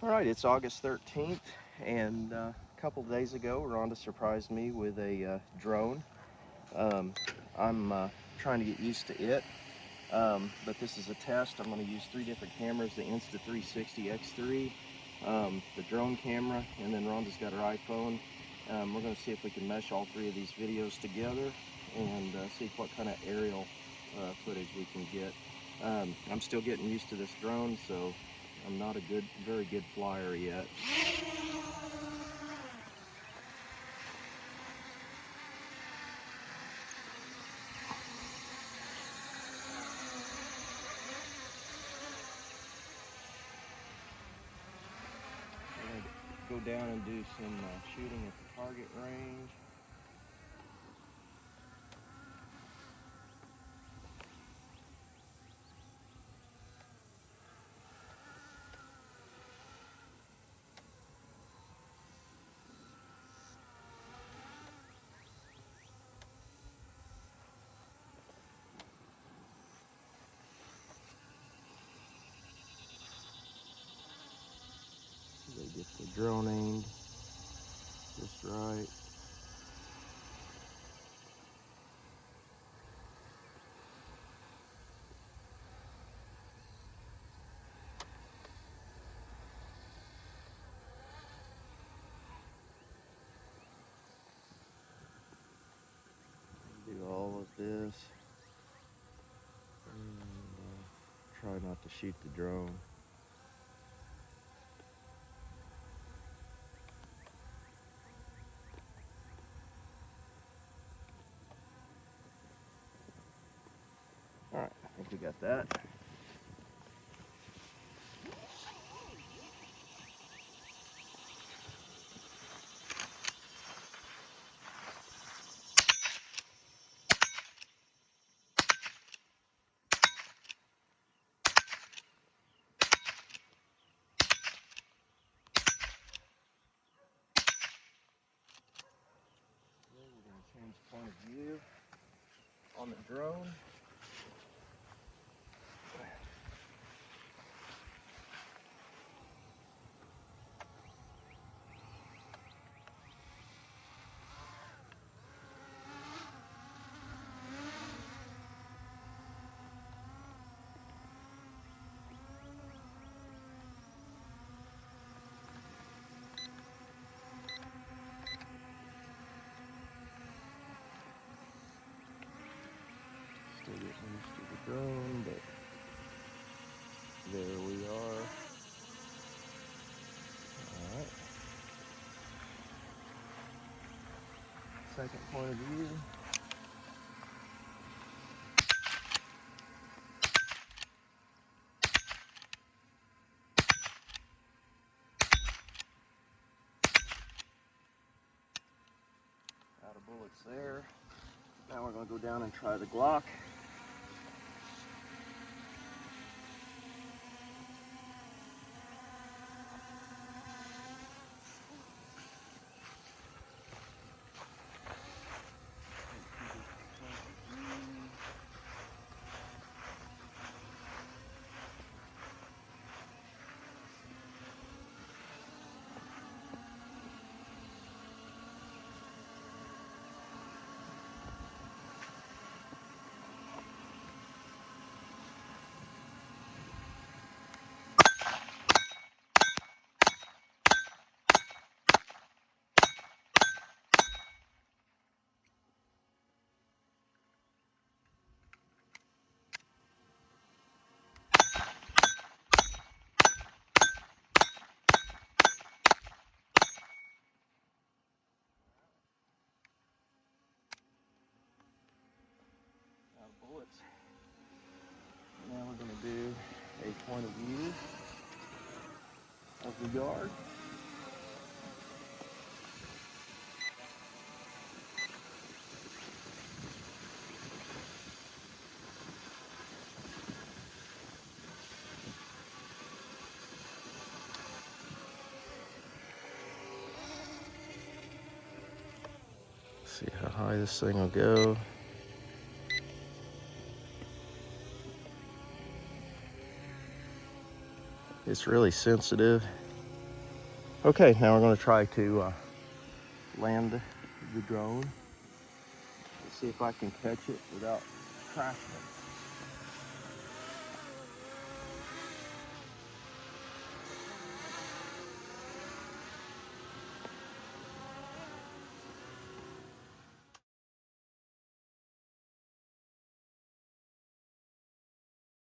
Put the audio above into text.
All right, it's August 13th, and a couple days ago, Rhonda surprised me with a drone. I'm trying to get used to it, but this is a test. I'm going to use three different cameras, the Insta360 X3, the drone camera, and then Rhonda's got her iPhone. We're going to see if we can mesh all three of these videos together and see what kind of aerial footage we can get. I'm still getting used to this drone, so I'm not a very good flyer yet. We're going to go down and do some shooting at the target range. They get the drone aimed just right. Do all of this and try not to shoot the drone. All right, I think we got that. We're going to change point of view on the drone. Still getting used to the drone, but there we are. All right. Second point of view. Out of bullets there. Now we're going to go down and try the Glock. Bullets. Now we're going to do a point of view of the yard. See how high this thing will go. It's really sensitive. Okay, now we're going to try to land the drone. Let's see if I can catch it without crashing it.